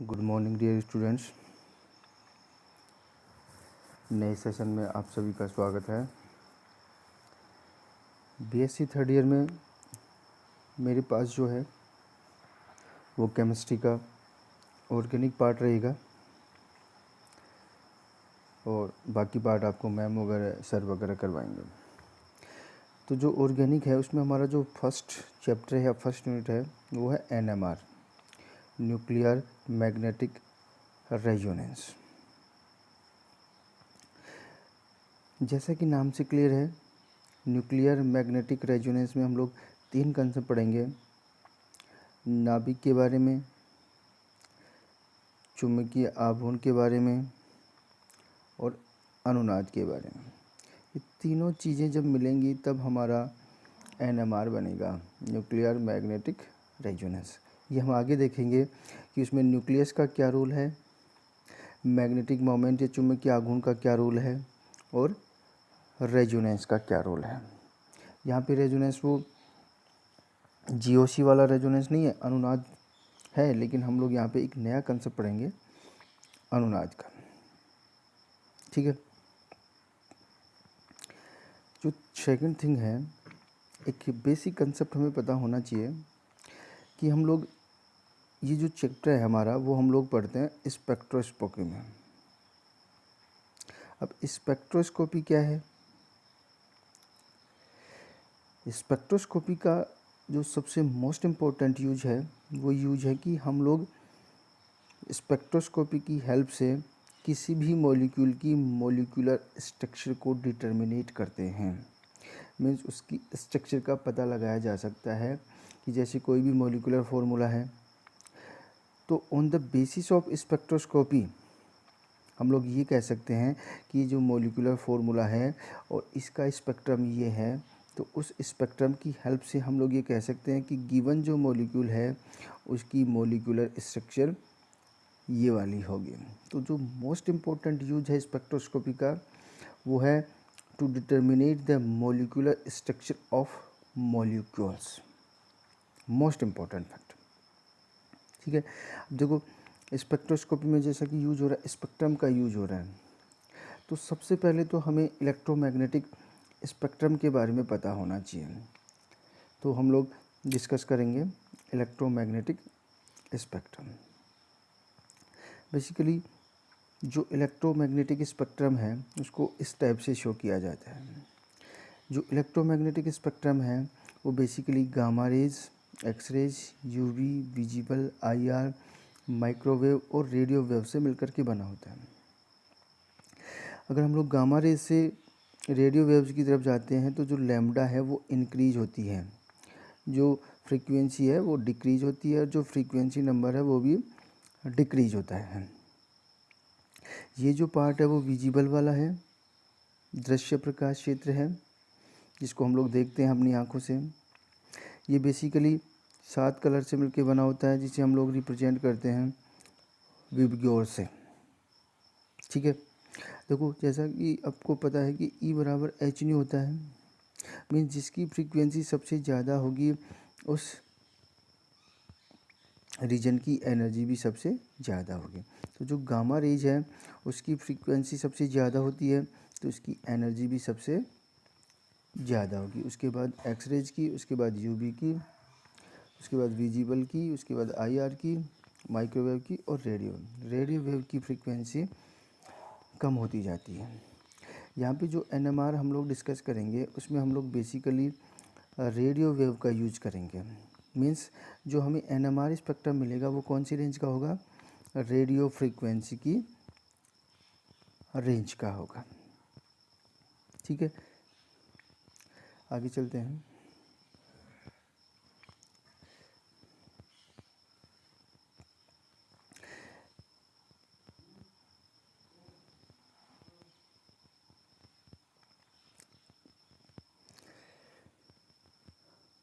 Good morning dear students. नए session में आप सभी का स्वागत है। बीएससी थर्ड ईयर में मेरे पास जो है वो केमिस्ट्री का ऑर्गेनिक पार्ट रहेगा और बाकी पार्ट आपको मैम वगैरह सर वगैरह करवाएंगे। तो जो ऑर्गेनिक है उसमें हमारा जो फर्स्ट चैप्टर है या फर्स्ट यूनिट है वो है एनएमआर, न्यूक्लियर मैग्नेटिक रेजोनेंस। जैसा कि नाम से क्लियर है, न्यूक्लियर मैग्नेटिक रेजोनेंस में हम लोग 3 कंसेप्ट पढ़ेंगे। नाभिक के बारे में, चुंबकीय आघूर्ण के बारे में और अनुनाद के बारे में। ये तीनों चीज़ें जब मिलेंगी तब हमारा एनएमआर बनेगा, न्यूक्लियर मैग्नेटिक रेजोनेंस। ये हम आगे देखेंगे कि उसमें न्यूक्लियस का क्या रोल है, मैग्नेटिक मोमेंट या चुंबकीय आघूर्ण का क्या रोल है और रेजोनेंस का क्या रोल है। यहाँ पे रेजोनेंस वो जीओसी वाला रेजोनेंस नहीं है, अनुनाद है, लेकिन हम लोग यहाँ पे एक नया कंसेप्ट पढ़ेंगे अनुनाद का। ठीक है। जो सेकंड थिंग है, एक बेसिक कंसेप्ट हमें पता होना चाहिए कि हम लोग ये जो चैप्टर है हमारा वो हम लोग पढ़ते हैं स्पेक्ट्रोस्कोपी में। अब स्पेक्ट्रोस्कोपी क्या है? स्पेक्ट्रोस्कोपी का जो सबसे मोस्ट इम्पोर्टेंट यूज है वो यूज है कि हम लोग स्पेक्ट्रोस्कोपी की हेल्प से किसी भी मॉलिक्यूल की मॉलिक्यूलर स्ट्रक्चर को डिटर्मिनेट करते हैं। मीन्स उसकी स्ट्रक्चर का पता लगाया जा सकता है कि जैसे कोई भी मॉलिक्यूलर फार्मूला है तो on the basis of spectroscopy हम लोग ये कह सकते हैं कि जो मॉलिक्यूलर फार्मूला है और इसका स्पेक्ट्रम ये है, तो उस स्पेक्ट्रम की हेल्प से हम लोग ये कह सकते हैं कि गिवन जो मॉलिक्यूल है उसकी मॉलिक्यूलर स्ट्रक्चर ये वाली होगी। तो जो मोस्ट इम्पोर्टेंट यूज है स्पेक्ट्रोस्कोपी का वो है to determinate the molecular structure of molecules. Most important fact. ठीक है। अब देखो स्पेक्ट्रोस्कोपी में जैसा कि यूज हो रहा है, स्पेक्ट्रम का यूज हो रहा है, तो सबसे पहले तो हमें इलेक्ट्रोमैग्नेटिक स्पेक्ट्रम के बारे में पता होना चाहिए। तो हम लोग डिस्कस करेंगे इलेक्ट्रोमैग्नेटिक स्पेक्ट्रम। बेसिकली जो इलेक्ट्रोमैग्नेटिक स्पेक्ट्रम है उसको इस टाइप से शो किया जाता है। जो इलेक्ट्रोमैग्नेटिक स्पेक्ट्रम है वो basically gamma rays, X rays, UV, visible, IR, microwave और रेडियो वेव से मिलकर के बना होता है। अगर हम लोग गामा रेज से रेडियो वेव्स की तरफ जाते हैं तो जो लैम्डा है वो इंक्रीज होती है, जो फ्रीक्वेंसी है वो डिक्रीज होती है, जो फ्रीक्वेंसी नंबर है वो भी डिक्रीज होता है। ये जो पार्ट है वो विजिबल वाला है, दृश्य प्रकाश क्षेत्र है, जिसको हम लोग देखते हैं अपनी आँखों से। ये बेसिकली 7 कलर से मिलकर बना होता है, जिसे हम लोग रिप्रेजेंट करते हैं विबग्योर से। ठीक है। देखो जैसा कि आपको पता है कि E बराबर एच न्यू होता है, मीन्स जिसकी फ्रीक्वेंसी सबसे ज़्यादा होगी उस रीजन की एनर्जी भी सबसे ज़्यादा होगी। तो जो गामा रेज है उसकी फ्रीक्वेंसी सबसे ज़्यादा होती है तो उसकी एनर्जी भी सबसे ज़्यादा होगी। उसके बाद एक्स रेज की, उसके बाद यूवी की, उसके बाद विजिबल की, उसके बाद आईआर की, माइक्रोवेव की और रेडियो वेव की फ्रीक्वेंसी कम होती जाती है। यहाँ पे जो एनएमआर हम लोग डिस्कस करेंगे उसमें हम लोग बेसिकली रेडियो वेव का यूज करेंगे। मीन्स जो हमें एनएमआर स्पेक्ट्रम मिलेगा वो कौन सी रेंज का होगा? रेडियो फ्रीक्वेंसी की रेंज का होगा। ठीक है, आगे चलते हैं।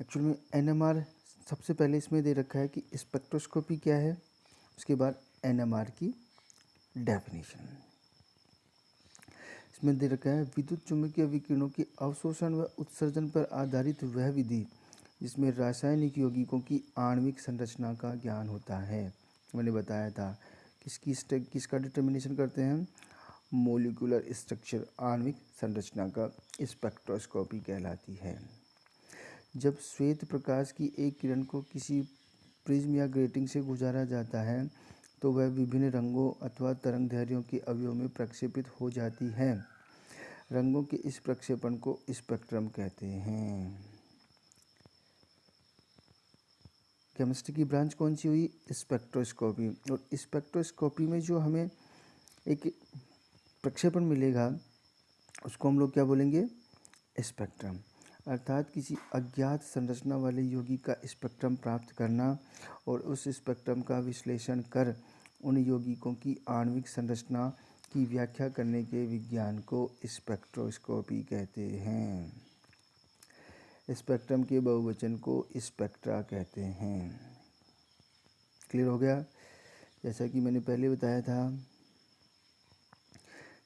एक्चुअल में एनएमआर सबसे पहले इसमें दे रखा है कि स्पेक्ट्रोस्कोपी क्या है, उसके बाद एनएमआर की डेफिनेशन इसमें दे रखा है। विद्युत चुम्बकीय विकिरणों के अवशोषण व उत्सर्जन पर आधारित वह विधि जिसमें रासायनिक यौगिकों की आणविक संरचना का ज्ञान होता है। मैंने बताया था। किसका डिटर्मिनेशन करते हैं? मोलिकुलर स्ट्रक्चर, आणविक संरचना का स्पेक्ट्रोस्कोपी कहलाती है। जब श्वेत प्रकाश की एक किरण को किसी प्रिज्म या ग्रेटिंग से गुजारा जाता है तो वह विभिन्न रंगों अथवा तरंगदैर्घ्यों के अवयवों में प्रक्षेपित हो जाती है। रंगों के इस प्रक्षेपण को स्पेक्ट्रम कहते हैं। केमिस्ट्री की ब्रांच कौन सी हुई? स्पेक्ट्रोस्कोपी। और स्पेक्ट्रोस्कोपी में जो हमें एक प्रक्षेपण मिलेगा उसको हम लोग क्या बोलेंगे? स्पेक्ट्रम। अर्थात किसी अज्ञात संरचना वाले यौगिक का स्पेक्ट्रम प्राप्त करना और उस स्पेक्ट्रम का विश्लेषण कर उन यौगिकों की आणविक संरचना की व्याख्या करने के विज्ञान को स्पेक्ट्रोस्कोपी कहते हैं। स्पेक्ट्रम के बहुवचन को स्पेक्ट्रा कहते हैं। क्लियर हो गया? जैसा कि मैंने पहले बताया था,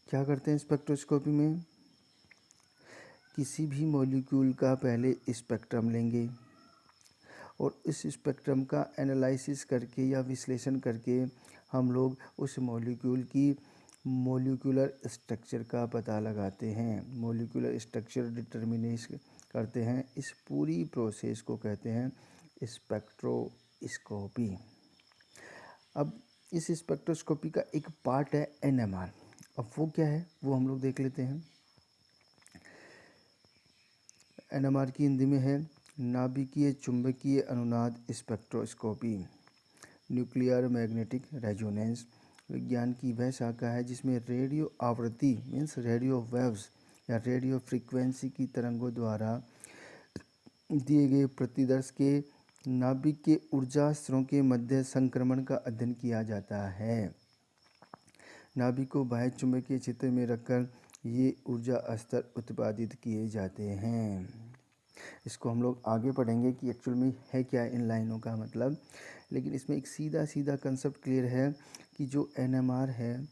क्या करते हैं स्पेक्ट्रोस्कोपी में? किसी भी मॉलिक्यूल का पहले स्पेक्ट्रम लेंगे और इस स्पेक्ट्रम का एनालिसिस करके या विश्लेषण करके हम लोग उस मॉलिक्यूल की मॉलिक्यूलर स्ट्रक्चर का पता लगाते हैं, मॉलिक्यूलर स्ट्रक्चर डिटर्मिनेशन करते हैं। इस पूरी प्रोसेस को कहते हैं स्पेक्ट्रोस्कोपी। अब इस स्पेक्ट्रोस्कोपी का एक पार्ट है NMR। अब वो क्या है वो हम लोग देख लेते हैं। NMR की हिंदी में है नाभिकीय चुंबकीय अनुनाद स्पेक्ट्रोस्कोपी। न्यूक्लियर मैग्नेटिक रेजोनेंस विज्ञान की वह शाखा है जिसमें रेडियो आवृत्ति मीन्स रेडियो वेव्स या रेडियो फ्रीक्वेंसी की तरंगों द्वारा दिए गए प्रतिदर्श के नाभिक के ऊर्जा स्तरों के मध्य संक्रमण का अध्ययन किया जाता है। नाभिक को बाह्य चुंबकीय क्षेत्र में रखकर ये ऊर्जा स्तर उत्पादित किए जाते हैं। इसको हम लोग आगे पढ़ेंगे कि एक्चुअल में है क्या इन लाइनों का मतलब, लेकिन इसमें एक सीधा सीधा कंसेप्ट क्लियर है कि जो NMR है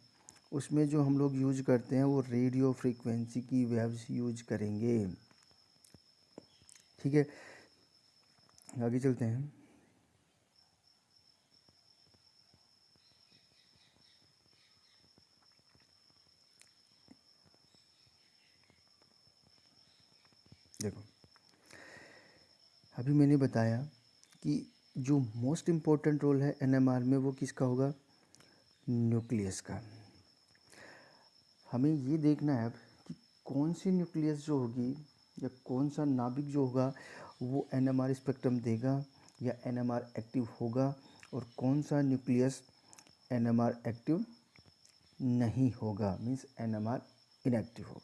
उसमें जो हम लोग यूज करते हैं वो रेडियो फ्रीक्वेंसी की वेव्स यूज करेंगे। ठीक है, आगे चलते हैं। देखो, अभी मैंने बताया कि जो मोस्ट इम्पोर्टेंट रोल है NMR में वो किसका होगा? न्यूक्लियस का। हमें ये देखना है अब कि कौन सी न्यूक्लियस जो होगी या कौन सा नाभिक जो होगा वो NMR स्पेक्ट्रम देगा या NMR एक्टिव होगा, और कौन सा न्यूक्लियस NMR एक्टिव नहीं होगा मीन्स NMR इनएक्टिव होगा।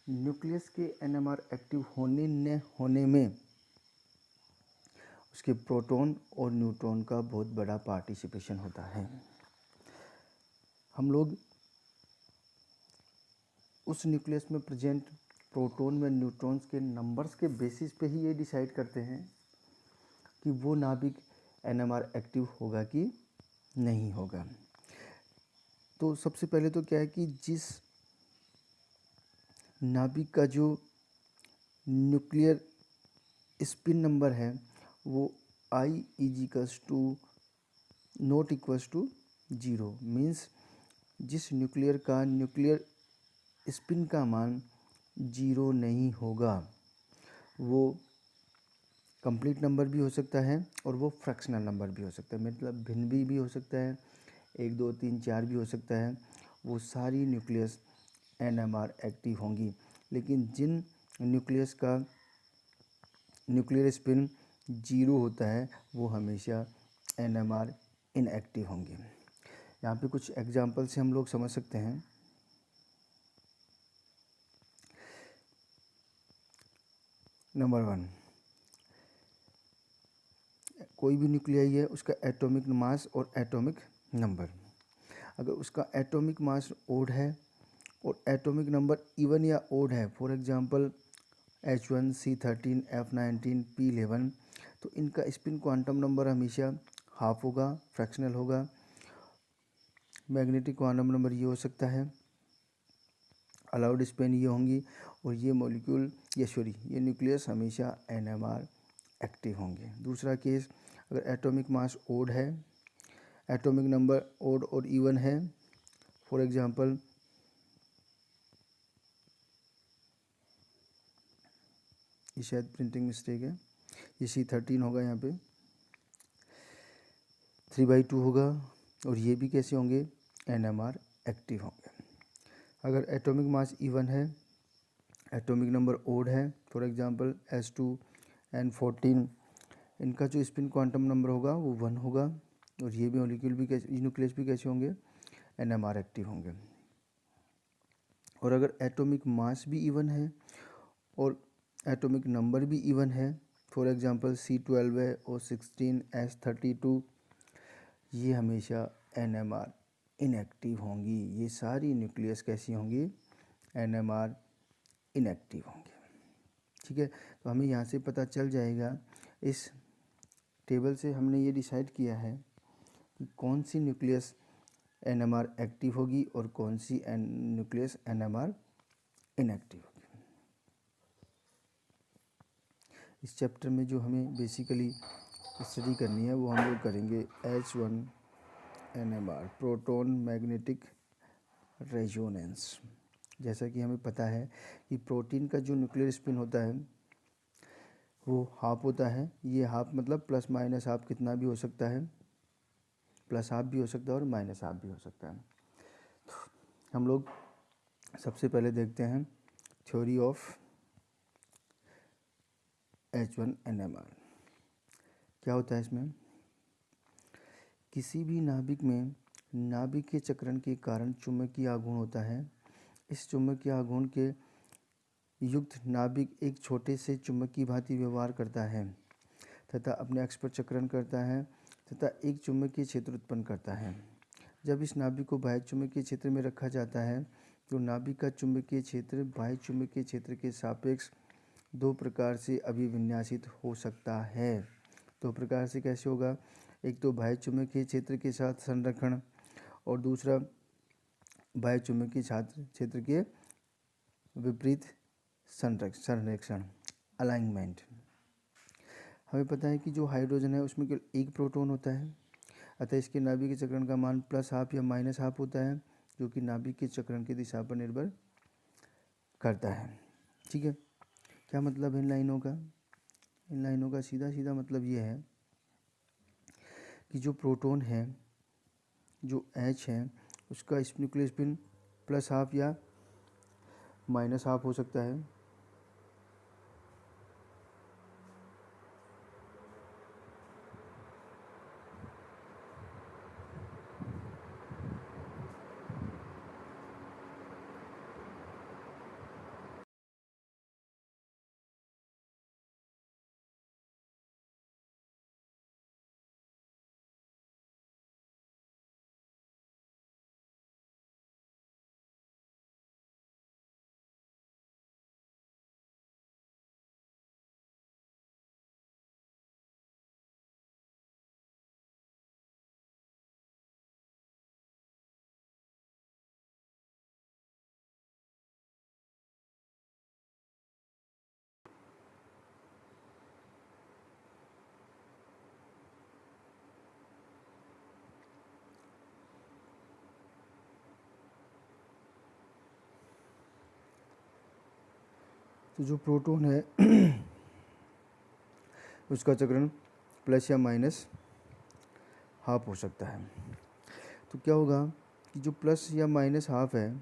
न्यूक्लियस के NMR एक्टिव होने न होने में उसके प्रोटॉन और न्यूट्रॉन का बहुत बड़ा पार्टिसिपेशन होता है। हम लोग उस न्यूक्लियस में प्रेजेंट प्रोटॉन व न्यूट्रॉन्स के नंबर्स के बेसिस पे ही ये डिसाइड करते हैं कि वो नाभिक NMR एक्टिव होगा कि नहीं होगा। तो सबसे पहले तो क्या है कि जिस नाभिक का जो न्यूक्लियर स्पिन नंबर है वो I = not equals to 0 means जिस न्यूक्लियर का न्यूक्लियर स्पिन का मान 0 नहीं होगा वो कंप्लीट नंबर भी हो सकता है और वो फ्रैक्शनल नंबर भी हो सकता है, मतलब भिन्न भी हो सकता है, 1 2 3 4 भी हो सकता है। वो सारी न्यूक्लियस NMR एक्टिव होंगी। लेकिन जिन न्यूक्लियस का न्यूक्लियर स्पिन 0 होता है वो हमेशा NMR इनएक्टिव होंगे। यहाँ पे कुछ एग्जांपल से हम लोग समझ सकते हैं। नंबर 1, कोई भी न्यूक्लियाई है उसका एटॉमिक मास और एटॉमिक नंबर। अगर उसका एटॉमिक मास ओड है और एटॉमिक नंबर इवन या ओड है, for example H1 C13 F19 P11, तो इनका स्पिन क्वांटम नंबर हमेशा हाफ होगा, फ्रैक्शनल होगा। मैग्नेटिक क्वांटम नंबर ये हो सकता है, अलाउड स्पिन ये होंगी, और ये मॉलिक्यूल ये न्यूक्लियस हमेशा NMR एक्टिव होंगे। दूसरा केस, अगर एटॉमिक मास ओड है, एटॉमिक नंबर ओड और इवन है, फॉर एग्जांपल ये शायद प्रिंटिंग मिस्टेक है, ये C13 होगा, यहाँ पे 3/2 होगा, और ये भी कैसे होंगे, NMR एक्टिव होंगे। अगर एटॉमिक मास इवन है, एटॉमिक नंबर ओड है, फॉर एग्जांपल S2N14, इनका जो स्पिन क्वांटम नंबर होगा वो 1 होगा, और ये भी मॉलिक्यूल भी कैसे, न्यूक्लियस भी कैसे होंगे, NMR एक्टिव होंगे। और अगर एटॉमिक मास भी इवन है और एटॉमिक नंबर भी इवन है, फॉर एग्जांपल C12 है और 16 S32, ये हमेशा NMR इनएक्टिव होंगी। ये सारी न्यूक्लियस कैसी होंगी, NMR इनएक्टिव होंगे। ठीक है, तो हमें यहाँ से पता चल जाएगा, इस टेबल से हमने ये डिसाइड किया है कि कौन सी न्यूक्लियस NMR एक्टिव होगी और कौन सी न्यूक्लियस NMR इनएक्टिव होगी। इस चैप्टर में जो हमें बेसिकली स्टडी करनी है वो हम लोग करेंगे H1 NMR, proton magnetic resonance. जैसा कि हमें पता है कि प्रोटीन का जो न्यूक्लियर स्पिन होता है वो हाफ होता है। ये हाफ मतलब प्लस माइनस हाफ कितना भी हो सकता है, प्लस हाफ भी हो सकता है और माइनस हाफ भी हो सकता है। हम लोग सबसे पहले देखते हैं थ्योरी ऑफ H1 NMR। क्या होता है इसमें, किसी भी नाभिक में नाभिक के चक्रण के कारण चुंबकीय आघूर्ण होता है। इस चुंबकीय आघूर्ण के युक्त नाभिक एक छोटे से चुंबक की भांति व्यवहार करता है तथा अपने अक्ष पर चक्रण करता है तथा एक चुंबकीय क्षेत्र उत्पन्न करता है। जब इस नाभिक को बाह्य चुंबकीय क्षेत्र में रखा जाता है तो नाभिक का चुंबकीय क्षेत्र बाह्य चुंबकीय क्षेत्र के सापेक्ष दो प्रकार से अभिविन्यासित हो सकता है। दो प्रकार से कैसे होगा, एक तो बाह्य चुंबकीय क्षेत्र के साथ संरक्षण और दूसरा बाह्य चुंबकीय क्षेत्र के विपरीत संरक्षण, अलाइनमेंट। हमें पता है कि जो हाइड्रोजन है उसमें केवल एक प्रोटॉन होता है, अतः इसके नाभिक के चक्रण का मान प्लस हाफ या माइनस हाफ होता है, जो कि नाभिक के चक्रण की दिशा पर निर्भर करता है। ठीक है, क्या मतलब है इन लाइनों का, इन लाइनों का सीधा सीधा मतलब ये है कि जो प्रोटॉन है, जो H है, उसका न्यूक्लियर स्पिन प्लस हाफ या माइनस हाफ हो सकता है। तो जो प्रोटॉन है उसका चक्रण प्लस या माइनस हाफ हो सकता है। तो क्या होगा कि जो प्लस या माइनस हाफ है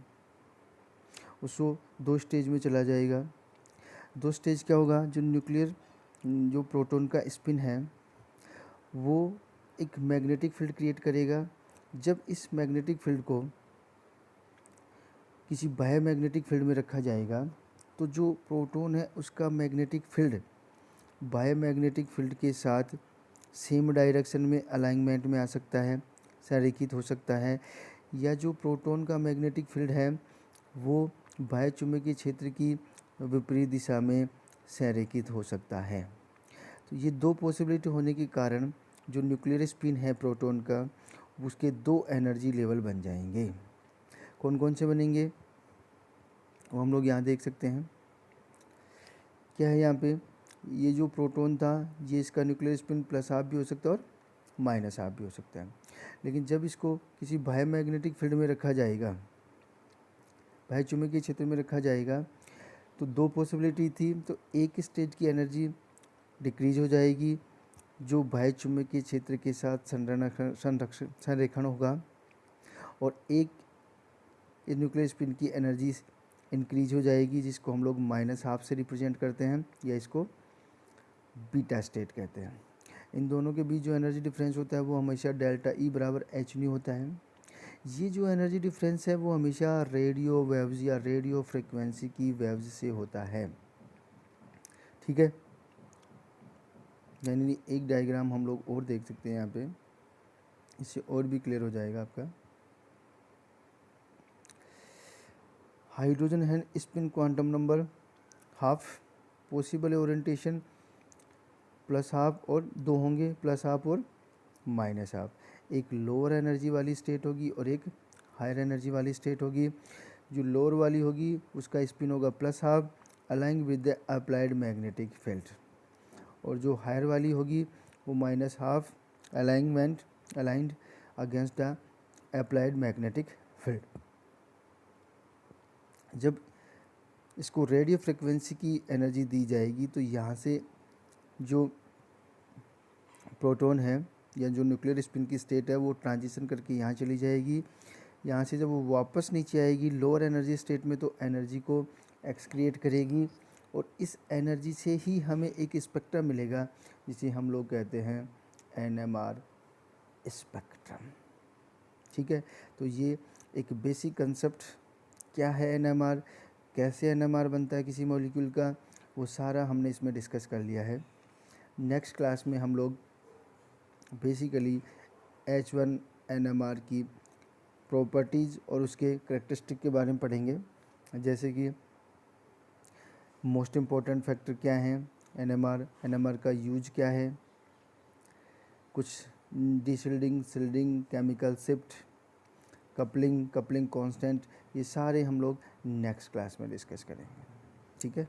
उसको दो स्टेज में चला जाएगा। दो स्टेज क्या होगा, जो न्यूक्लियर जो प्रोटॉन का स्पिन है वो एक मैग्नेटिक फील्ड क्रिएट करेगा। जब इस मैग्नेटिक फील्ड को किसी बाह्य मैग्नेटिक फील्ड में रखा जाएगा तो जो प्रोटॉन है उसका मैग्नेटिक फील्ड बाह्य मैग्नेटिक फील्ड के साथ सेम डायरेक्शन में अलाइनमेंट में आ सकता है, संरेखित हो सकता है, या जो प्रोटॉन का मैग्नेटिक फील्ड है वो बाह्य चुंबकीय क्षेत्र की विपरीत दिशा में संरेखित हो सकता है। तो ये दो पॉसिबिलिटी होने के कारण जो न्यूक्लियर स्पिन है प्रोटॉन का, उसके दो एनर्जी लेवल बन जाएंगे। कौन कौन से बनेंगे वो हम लोग यहाँ देख सकते हैं। क्या है यहाँ पे, ये जो प्रोटॉन था ये इसका न्यूक्लियर स्पिन प्लस हाफ भी हो सकता है और माइनस हाफ भी हो सकता है। लेकिन जब इसको किसी बायोमैग्नेटिक फील्ड में रखा जाएगा, बाह्य चुंबकीय क्षेत्र में रखा जाएगा, तो दो पॉसिबिलिटी थी। तो एक स्टेज की एनर्जी डिक्रीज हो जाएगी जो बाह्य चुंबकीय क्षेत्र के साथ संरेखण होगा, और एक न्यूक्लियर स्पिन की एनर्जी इंक्रीज हो जाएगी जिसको हम लोग माइनस हाफ से रिप्रेजेंट करते हैं या इसको बीटा स्टेट कहते हैं। इन दोनों के बीच जो एनर्जी डिफरेंस होता है वो हमेशा डेल्टा ई बराबर एच न्यू होता है। ये जो एनर्जी डिफरेंस है वो हमेशा रेडियो वेव्स या रेडियो फ्रिक्वेंसी की वेव्स से होता है। ठीक है, यानी एक डायग्राम हम लोग और देख सकते हैं यहाँ पे, इससे और भी क्लियर हो जाएगा आपका। हाइड्रोजन है spin quantum number half, possible orientation plus half, और दो होंगे प्लस हाफ और माइनस हाफ। एक लोअर एनर्जी वाली स्टेट होगी और एक हायर एनर्जी वाली स्टेट होगी। जो लोअर वाली होगी उसका स्पिन होगा plus half aligning with the applied magnetic field, और जो हायर वाली होगी वो minus half aligned against the applied magnetic field. जब इसको रेडियो फ्रिक्वेंसी की एनर्जी दी जाएगी तो यहाँ से जो प्रोटॉन है या जो न्यूक्लियर स्पिन की स्टेट है वो ट्रांजिशन करके यहाँ चली जाएगी। यहाँ से जब वो वापस नीचे आएगी लोअर एनर्जी स्टेट में तो एनर्जी को एक्सक्रिएट करेगी, और इस एनर्जी से ही हमें एक स्पेक्ट्रम मिलेगा जिसे हम लोग कहते हैं NMR स्पेक्ट्रम। ठीक है, तो ये एक बेसिक कंसेप्ट क्या है NMR, कैसे NMR बनता है किसी मॉलिक्यूल का, वो सारा हमने इसमें डिस्कस कर लिया है। नेक्स्ट क्लास में हम लोग बेसिकली H1 NMR की प्रॉपर्टीज़ और उसके करेक्टरिस्टिक के बारे में पढ़ेंगे, जैसे कि मोस्ट इम्पॉर्टेंट फैक्टर क्या हैं, NMR का यूज क्या है, कुछ deshielding, shielding, chemical shift, coupling constant, ये सारे हम लोग नेक्स्ट क्लास में डिस्कस करेंगे। ठीक है।